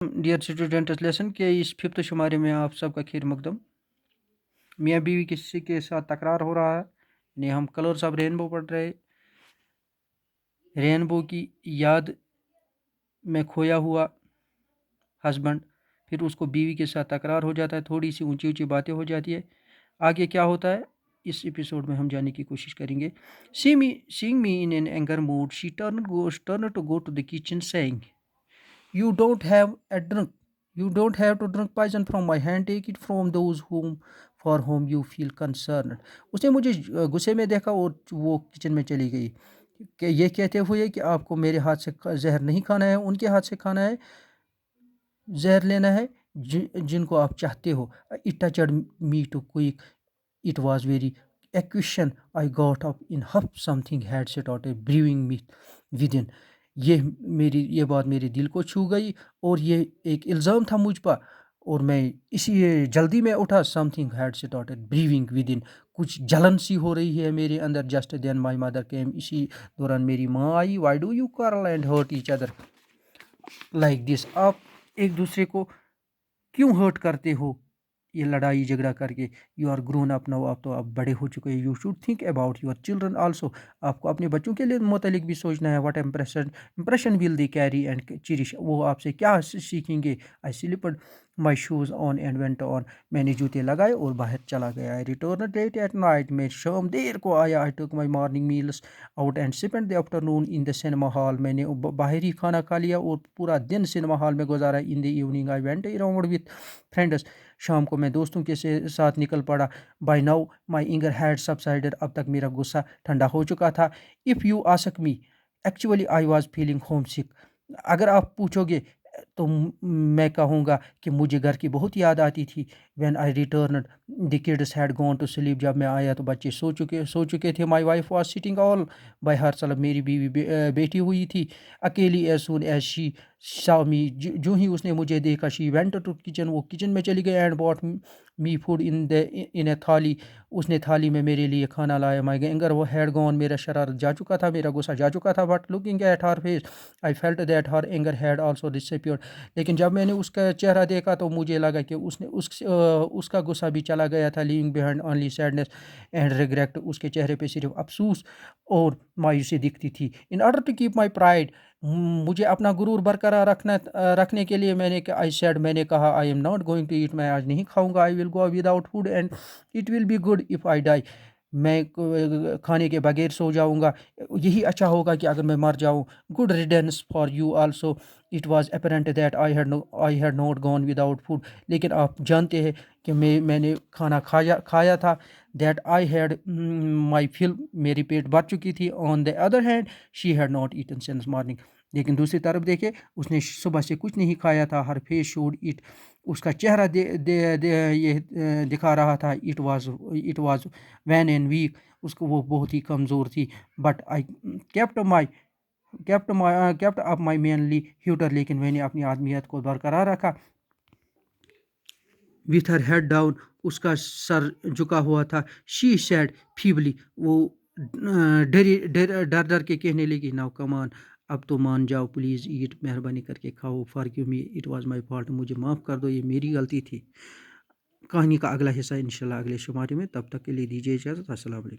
Dear student, इस lesson के इस फिफ्थ शुमारे में आप सबका खैर मकदम। मियाँ बीवी किसी के साथ तकरार हो रहा है, यानी हम कलर्स ऑफ रेनबो पढ़ रहे। रेनबो की याद में खोया हुआ हस्बैंड, फिर उसको बीवी के साथ तकरार हो जाता है, थोड़ी सी ऊंची ऊंची बातें हो जाती है। आगे क्या होता है इस एपिसोड में हम जानने की कोशिश करेंगे। Seeing me in an anger mood, she turned to go to the kitchen saying, "You don't have a drink. You don't have to drink poison from my hand. Take it from those for whom you feel concerned." उसने मुझे गुस्से में देखा और वो kitchen में चली गई कि ये कहते हुए कि आपको मेरे हाथ से जहर नहीं खाना है, उनके हाथ से खाना है, जहर लेना है जिनको आप चाहते हो। It touched me to quick. It was very accusation. I got up in huff. Something had started brewing me within. ये बात मेरे दिल को छू गई और ये एक इल्ज़ाम था मुझ पर, और मैं इसी जल्दी में उठा। Something had started brewing within, कुछ जलन सी हो रही है मेरे अंदर। Just then my mother came, इसी दौरान मेरी माँ आई। Why do you quarrel and hurt each other like this, आप एक दूसरे को क्यों हर्ट करते हो ये लड़ाई झगड़ा करके। You are grown up now, आप तो आप बड़े हो चुके हैं। You should think about your children also, आपको अपने बच्चों के लिए मुतलिक भी सोचना है। What impression will they carry and cherish, वो आपसे क्या सीखेंगे। I slipped my shoes on and went on, मैंने जूते लगाए और बाहर चला गया। I return late at night, मैं शाम देर को आया। I took my morning meals out and spent the afternoon in the cinema hall, मैंने बाहर ही खाना खा लिया और पूरा दिन सिनेमा हॉल में गुजारा। In the evening I went around with friends, शाम को मैं दोस्तों के साथ निकल पड़ा। By now my anger had subsided, अब तक मेरा गुस्सा ठंडा हो चुका था। If you ask me, actually I was feeling homesick, अगर आप पूछोगे तो मैं कहूँगा कि मुझे घर की बहुत याद आती थी। When I returned the kids had gone to sleep, जब मैं आया तो बच्चे सो चुके थे। My wife was sitting all by herself, मेरी बीवी बैठी हुई थी अकेली। As soon as she saw me, जो ही उसने मुझे देखा, शी वेंट टू किचन, वो किचन में चली गई। And bought me food in a thali, उसने थाली में मेरे लिए खाना लाया। माई एंगर वो हैड गॉन, मेरा शरारत जा चुका था, मेरा गुस्सा जा चुका था। But looking at her face I felt that her anger had also disappeared, लेकिन जब मैंने उसका चेहरा देखा तो मुझे लगा कि उसका गुस्सा भी चला गया था। Leaving behind only sadness and regret, उसके चेहरे पे सिर्फ अफसोस और मायूसी दिखती थी। In order to keep my pride, मुझे अपना गुरूर बरकरार रखने के लिए मैंने कहा, I am not going to eat, मैं आज नहीं खाऊंगा। I will go without food and it will be good if I die, मैं खाने के बगैर सो जाऊंगा, यही अच्छा होगा कि अगर मैं मर जाऊं। Good riddance for you also, it was apparent that I had not gone without food, लेकिन आप जानते हैं कि मैंने खाना खाया था। That I had my fill, मेरी पेट भर चुकी थी। On the other hand she had not eaten since morning, लेकिन दूसरी तरफ देखे उसने सुबह से कुछ नहीं खाया था। हर फेस शोड इट, उसका चेहरा ये दिखा रहा था। It was wan and weak, उसको वो बहुत ही कमज़ोर थी। But I kept up my manly ह्यूटर, लेकिन मैंने अपनी आदमियत को बरकरार रखा। विथ हर हेड डाउन, उसका सर झुका हुआ था। शी सैड फीबली, वो डर डर के कहने लगी, नाउ कमान, अब तो मान जाओ प्लीज़, ईट, मेहरबानी करके खाओ। Forgive me, it was my fault, मुझे माफ़ कर दो, ये मेरी गलती थी। कहानी का अगला हिस्सा इंशाल्लाह अगले शुमारे में, तब तक के लिए दीजिए इजाज़त। अस्सलाम वालेकुम।